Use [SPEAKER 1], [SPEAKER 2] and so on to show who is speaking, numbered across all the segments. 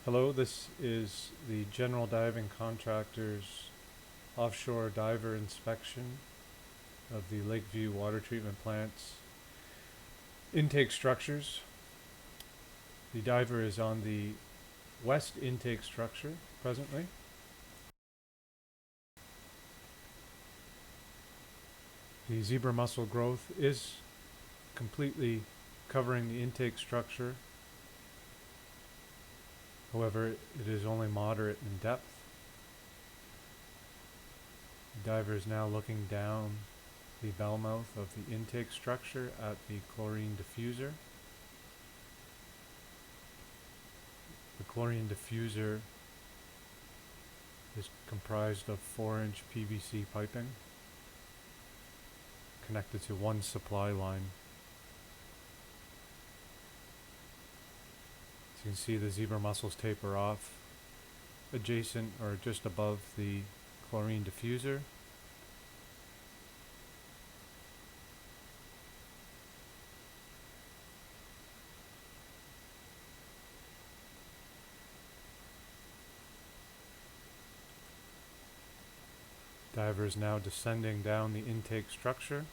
[SPEAKER 1] Hello, this is the General Diving Contractor's offshore diver inspection of the Lakeview water treatment plant's intake structures. The diver is on the west intake structure presently. The zebra mussel growth is completely covering the intake structure. However, it is only moderate in depth. The diver is now looking down the bell mouth of the intake structure at the chlorine diffuser. The chlorine diffuser is comprised of 4-inch PVC piping connected to one supply line. As you can see, the zebra mussels taper off adjacent or just above the chlorine diffuser. Diver is now descending down the intake structure.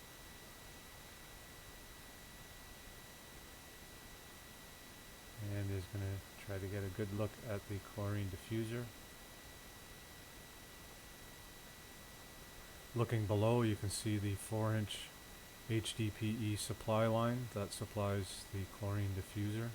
[SPEAKER 1] And is going to try to get a good look at the chlorine diffuser. Looking below, you can see the 4-inch HDPE supply line that supplies the chlorine diffuser.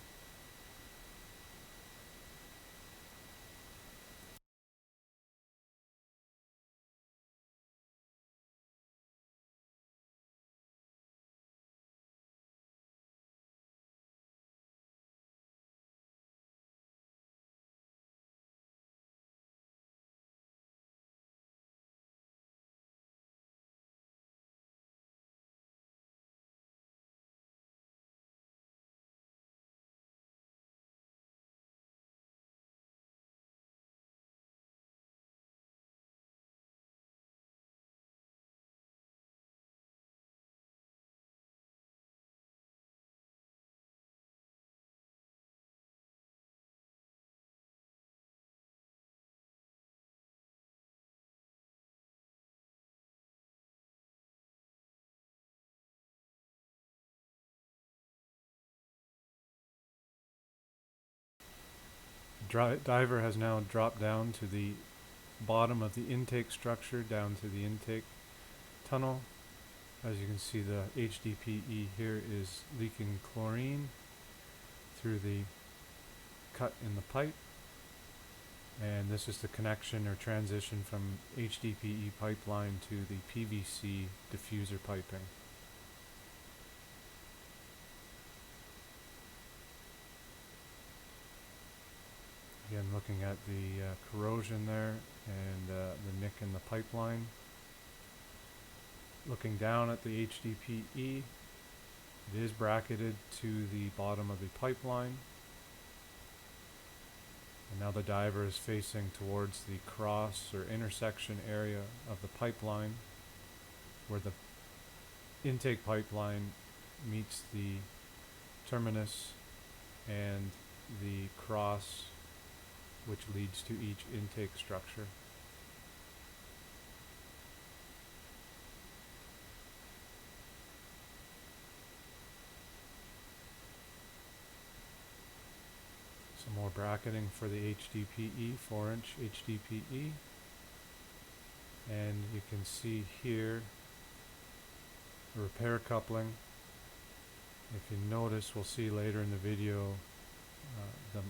[SPEAKER 1] Diver has now dropped down to the bottom of the intake structure, down to the intake tunnel. As you can see, the HDPE here is leaking chlorine through the cut in the pipe, and this is the connection or transition from HDPE pipeline to the PVC diffuser piping. Again, looking at the corrosion there and the nick in the pipeline. Looking down at the HDPE, it is bracketed to the bottom of the pipeline. And now the diver is facing towards the cross or intersection area of the pipeline where the intake pipeline meets the terminus and the cross which leads to each intake structure. Some more bracketing for the HDPE, 4-inch HDPE. And you can see here a repair coupling. If you notice, we'll see later in the video the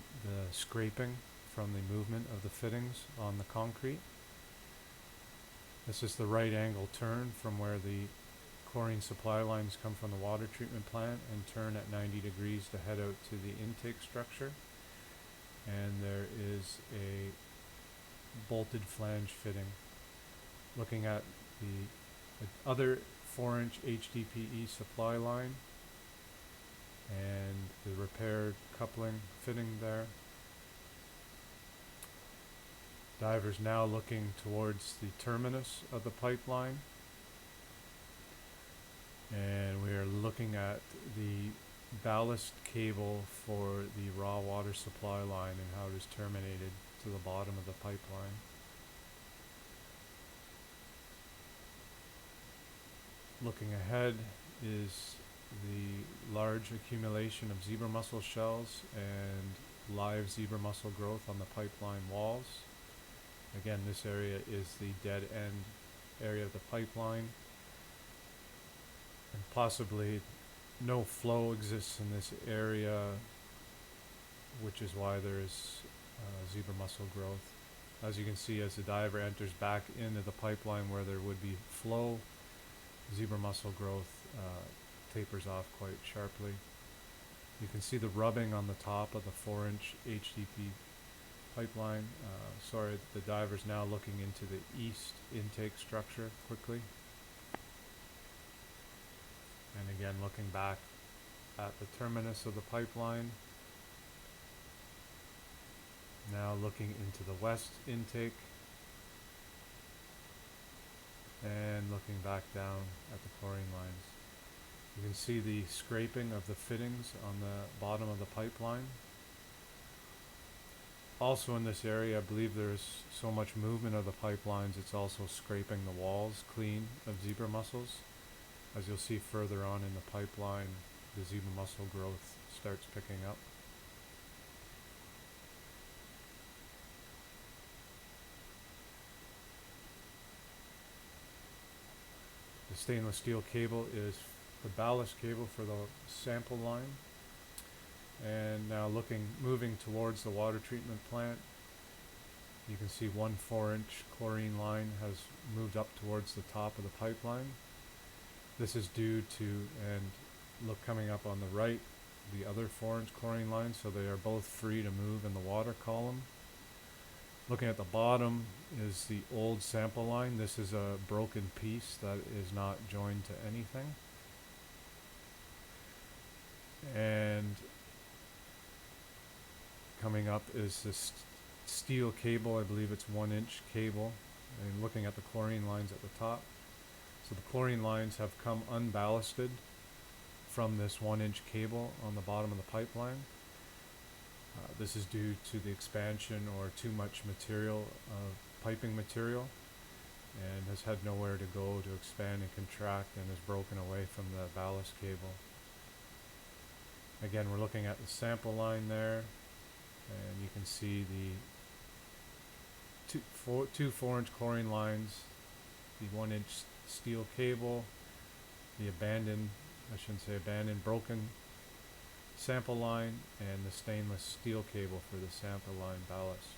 [SPEAKER 1] scraping from the movement of the fittings on the concrete. This is the right angle turn from where the chlorine supply lines come from the water treatment plant and turn at 90 degrees to head out to the intake structure. And there is a bolted flange fitting. Looking at the other 4-inch HDPE supply line and the repaired coupling fitting there. Diver's now looking towards the terminus of the pipeline, and we are looking at the ballast cable for the raw water water supply line and how it is terminated to the bottom of the pipeline. Looking ahead is the large accumulation of zebra mussel shells and live zebra mussel growth on the pipeline walls. Again, this area is the dead end area of the pipeline, and possibly no flow exists in this area, which is why there is zebra mussel growth. As you can see, as the diver enters back into the pipeline where there would be flow, zebra mussel growth tapers off quite sharply. You can see the rubbing on the top of the 4-inch HDP pipeline. The diver's now looking into the east intake structure quickly. And again, looking back at the terminus of the pipeline. Now looking into the west intake. And looking back down at the chlorine lines. You can see the scraping of the fittings on the bottom of the pipeline. Also in this area, I believe there's so much movement of the pipelines, it's also scraping the walls clean of zebra mussels. As you'll see further on in the pipeline, the zebra mussel growth starts picking up. The stainless steel cable is the ballast cable for the sample line. And now moving towards the water treatment plant, you can see one 4-inch chlorine line has moved up towards the top of the pipeline. This is due to, and look coming up on the right, the other 4-inch chlorine line, so they are both free to move in the water column. Looking at the bottom is the old sample line. This is a broken piece that is not joined to anything. And coming up is this steel cable, I believe it's 1-inch cable, and looking at the chlorine lines at the top. So the chlorine lines have come unballasted from this 1-inch cable on the bottom of the pipeline. This is due to the expansion or too much material, piping material, and has had nowhere to go to expand and contract, and is broken away from the ballast cable. Again, we're looking at the sample line there, and you can see the two 4-inch chlorine lines, the 1-inch steel cable, the broken sample line, and the stainless steel cable for the sample line ballast.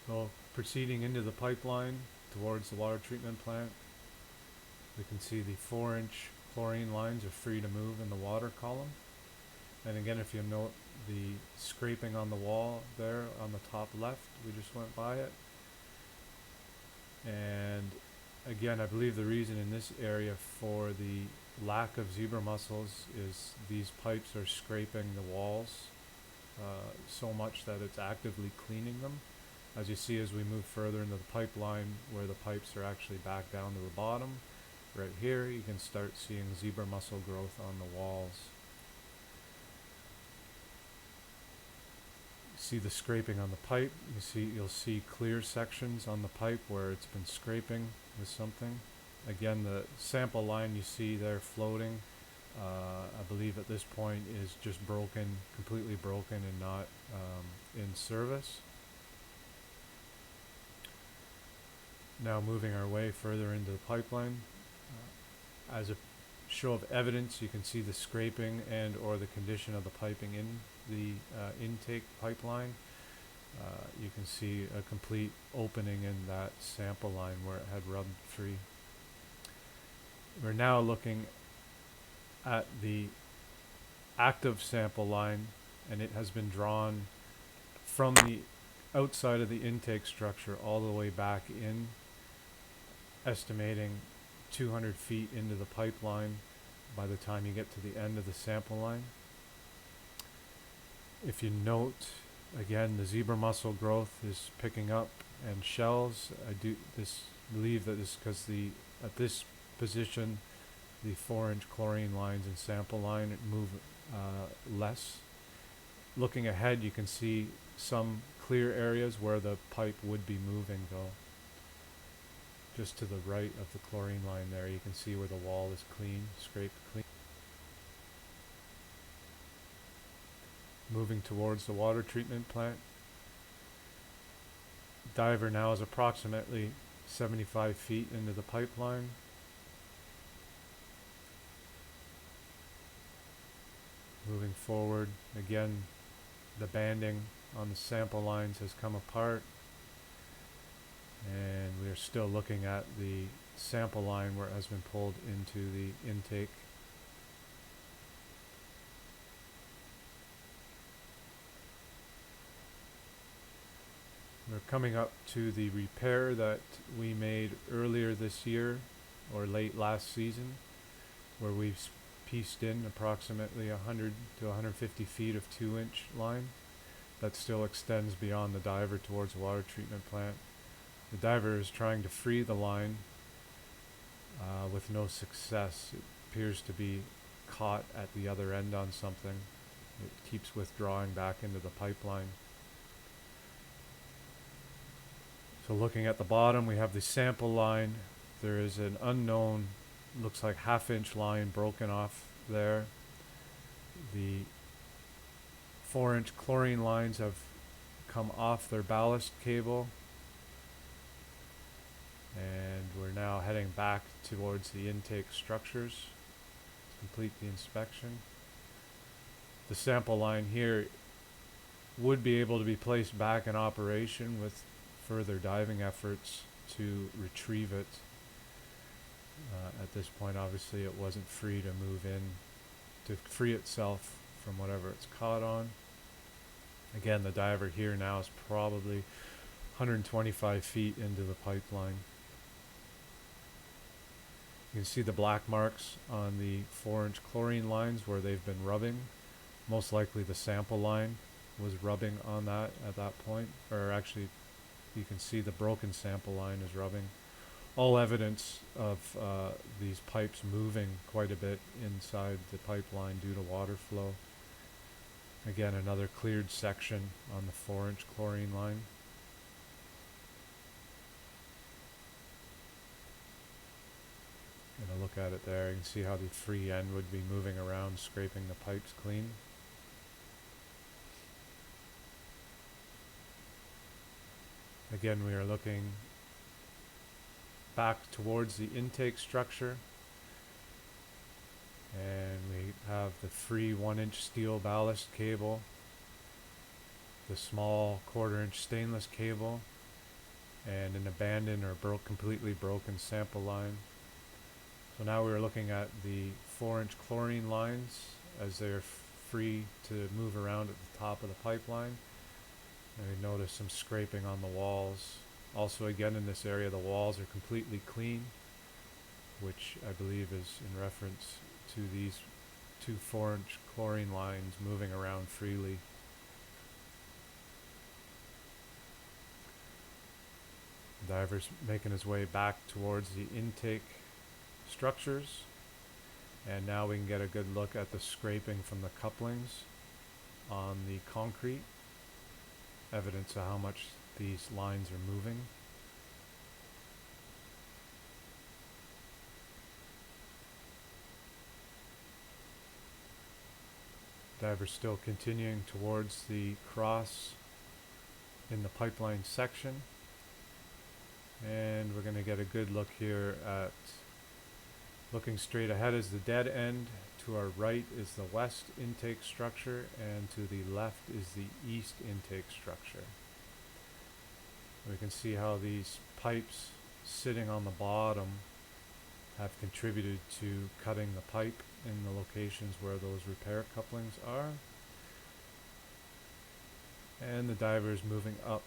[SPEAKER 1] So proceeding into the pipeline towards the water treatment plant, we can see the 4-inch chlorine lines are free to move in the water column. And again, if you note the scraping on the wall there on the top left, we just went by it. And again, I believe the reason in this area for the lack of zebra mussels is these pipes are scraping the walls so much that it's actively cleaning them. As you see, as we move further into the pipeline where the pipes are actually back down to the bottom, right here you can start seeing zebra mussel growth on the walls. See the scraping on the pipe. You'll see clear sections on the pipe where it's been scraping with something. Again, the sample line you see there floating, I believe at this point is just broken, completely broken and not in service. Now moving our way further into the pipeline. As a show of evidence, you can see the scraping and or the condition of the piping in the intake pipeline. You can see a complete opening in that sample line where it had rubbed free. We're now looking at the active sample line, and it has been drawn from the outside of the intake structure all the way back in, estimating 200 feet into the pipeline by the time you get to the end of the sample line. If you note, again, the zebra mussel growth is picking up, and shells, I believe that is because at this position, the 4-inch chlorine lines and sample line move less. Looking ahead, you can see some clear areas where the pipe would be moving though. Just to the right of the chlorine line there, you can see where the wall is clean, scraped clean. Moving towards the water treatment plant. Diver now is approximately 75 feet into the pipeline. Moving forward, again, the banding on the sample lines has come apart, and we are still looking at the sample line where it has been pulled into the intake. We're coming up to the repair that we made earlier this year, or late last season, where we've pieced in approximately 100 to 150 feet of 2-inch line that still extends beyond the diver towards the water treatment plant. The diver is trying to free the line with no success. It appears to be caught at the other end on something. It keeps withdrawing back into the pipeline. So looking at the bottom, we have the sample line. There is an unknown, looks like 1/2-inch line broken off there. The 4-inch chlorine lines have come off their ballast cable, and we're now heading back towards the intake structures to complete the inspection. The sample line here would be able to be placed back in operation with further diving efforts to retrieve it. At this point, obviously, it wasn't free to move in to free itself from whatever it's caught on. Again, the diver here now is probably 125 feet into the pipeline. You can see the black marks on the 4-inch chlorine lines where they've been rubbing. Most likely the sample line was rubbing on that at that point, or actually you can see the broken sample line is rubbing. All evidence of these pipes moving quite a bit inside the pipeline due to water flow. Again, another cleared section on the 4-inch chlorine line. And a look at it there, you can see how the free end would be moving around, scraping the pipes clean. Again, we are looking back towards the intake structure, and we have the free 1-inch steel ballast cable, the small 1/4-inch stainless cable, and an abandoned or completely broken sample line. So now we're looking at the 4-inch chlorine lines as they're free to move around at the top of the pipeline. And we notice some scraping on the walls. Also, again, in this area, the walls are completely clean, which I believe is in reference to these two 4-inch chlorine lines moving around freely. The diver's making his way back towards the intake structures, and now we can get a good look at the scraping from the couplings on the concrete, evidence of how much these lines are moving. Diver's still continuing towards the cross in the pipeline section, and we're going to get a good look here at looking straight ahead is the dead end. To our right is the west intake structure, and to the left is the east intake structure. We can see how these pipes sitting on the bottom have contributed to cutting the pipe in the locations where those repair couplings are. And the diver is moving up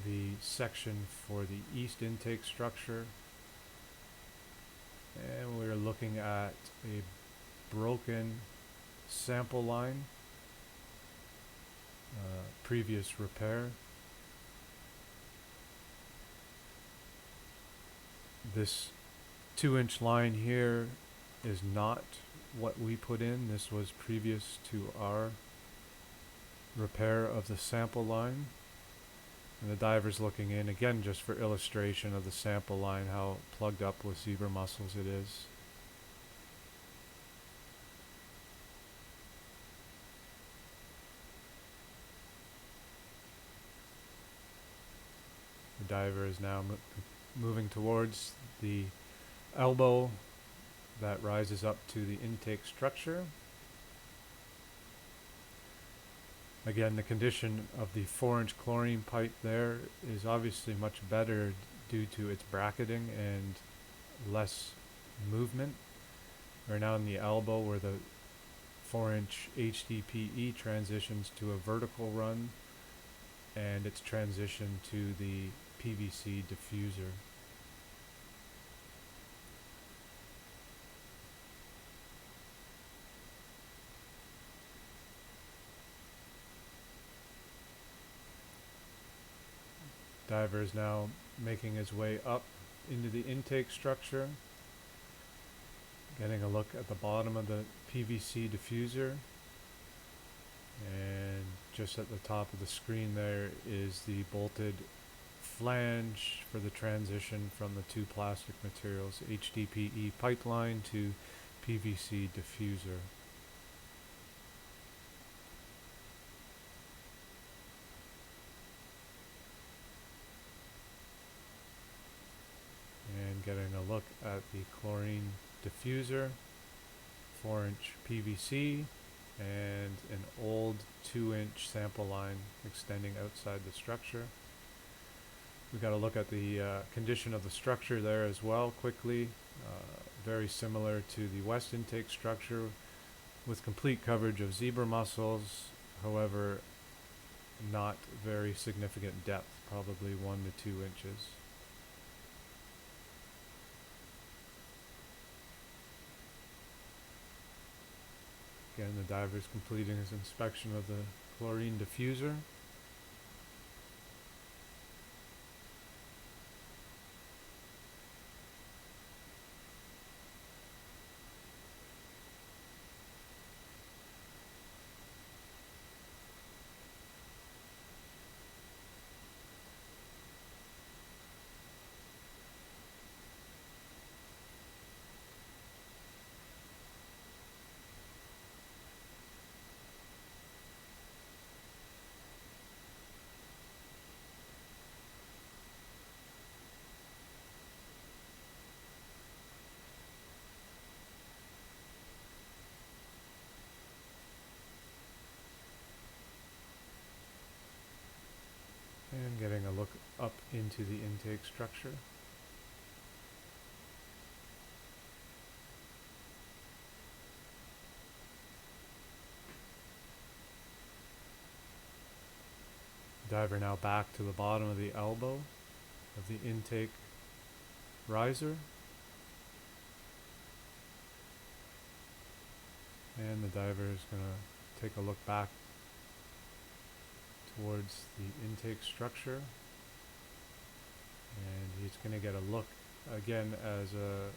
[SPEAKER 1] the section for the east intake structure, and we're looking at a broken sample line, previous repair. This 2-inch line here is not what we put in. This was previous to our repair of the sample line. And the diver's looking in, again, just for illustration of the sample line, how plugged up with zebra mussels it is. The diver is now moving towards the elbow that rises up to the intake structure. Again, the condition of the 4-inch chlorine pipe there is obviously much better due to its bracketing and less movement. We're now in the elbow where the 4-inch HDPE transitions to a vertical run, and it's transitioned to the PVC diffuser. Diver is now making his way up into the intake structure, getting a look at the bottom of the PVC diffuser, and just at the top of the screen there is the bolted flange for the transition from the two plastic materials, HDPE pipeline to PVC diffuser. And getting a look at the chlorine diffuser, 4-inch PVC, and an old 2-inch sample line extending outside the structure. We've got to look at the condition of the structure there as well quickly. Very similar to the west intake structure with complete coverage of zebra mussels, however not very significant depth, probably 1 to 2 inches. Again, the diver is completing his inspection of the chlorine diffuser. And getting a look up into the intake structure. Diver now back to the bottom of the elbow of the intake riser. And the diver is going to take a look back towards the intake structure. And he's going to get a look again as a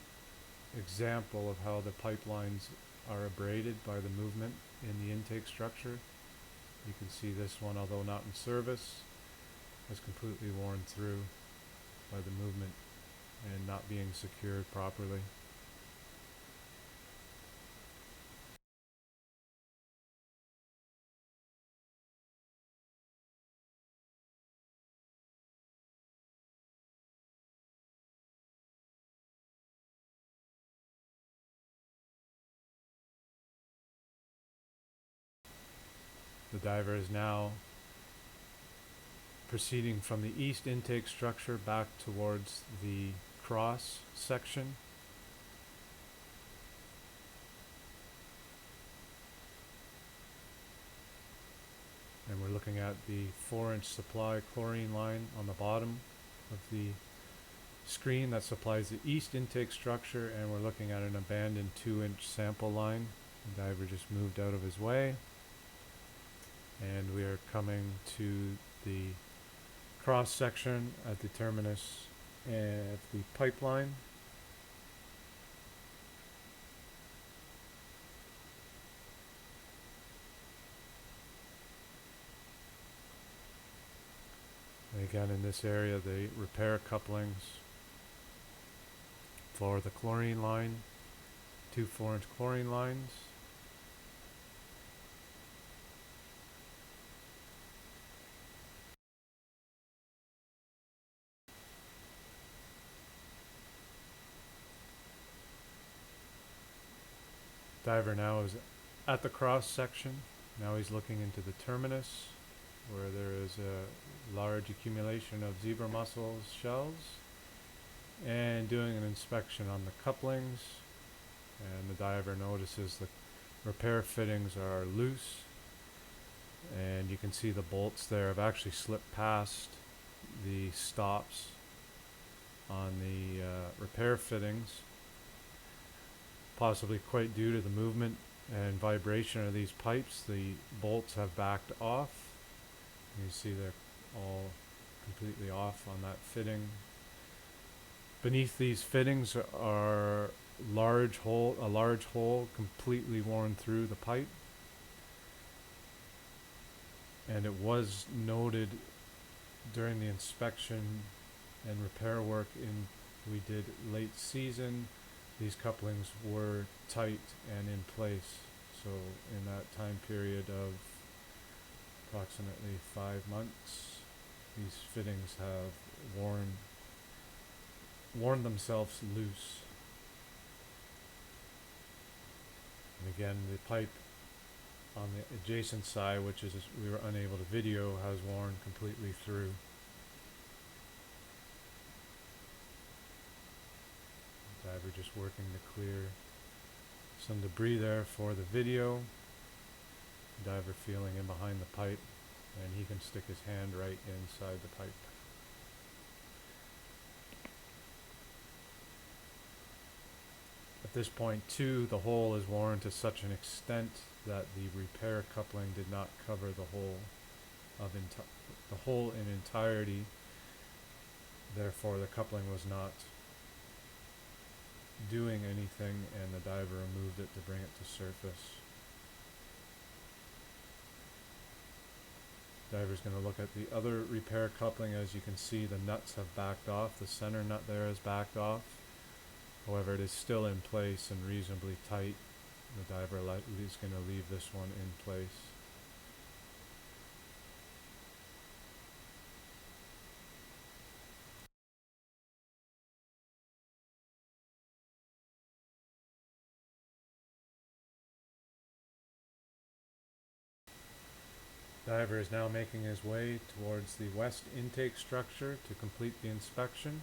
[SPEAKER 1] example of how the pipelines are abraded by the movement in the intake structure. You can see this one, although not in service, is completely worn through by the movement and not being secured properly. The diver is now proceeding from the east intake structure back towards the cross section. And we're looking at the 4-inch supply chlorine line on the bottom of the screen that supplies the east intake structure, and we're looking at an abandoned 2-inch sample line. The diver just moved out of his way. And we are coming to the cross section at the terminus of the pipeline. Again, in this area, they repair couplings for the chlorine line, 2 4-inch chlorine lines. Diver now is at the cross section. Now he's looking into the terminus, where there is a large accumulation of zebra mussels shells, and doing an inspection on the couplings. And the diver notices the repair fittings are loose, and you can see the bolts there have actually slipped past the stops on the repair fittings, possibly quite due to the movement and vibration of these pipes. The bolts have backed off. You see they're all completely off on that fitting. Beneath these fittings are a large hole completely worn through the pipe. And it was noted during the inspection and repair work we did late season, these couplings were tight and in place. So in that time period of approximately 5 months, these fittings have worn themselves loose. And again, the pipe on the adjacent side, which is we were unable to video, has worn completely through. Diver just working to clear some debris there for the video. Diver feeling in behind the pipe, and he can stick his hand right inside the pipe. At this point too, the hole is worn to such an extent that the repair coupling did not cover the hole in entirety. Therefore, the coupling was not doing anything, and the diver removed it to bring it to surface. Diver's going to look at the other repair coupling. As you can see, the nuts have backed off. The center nut there has backed off. However, it is still in place and reasonably tight. The diver is going to leave this one in place. Diver is now making his way towards the west intake structure to complete the inspection.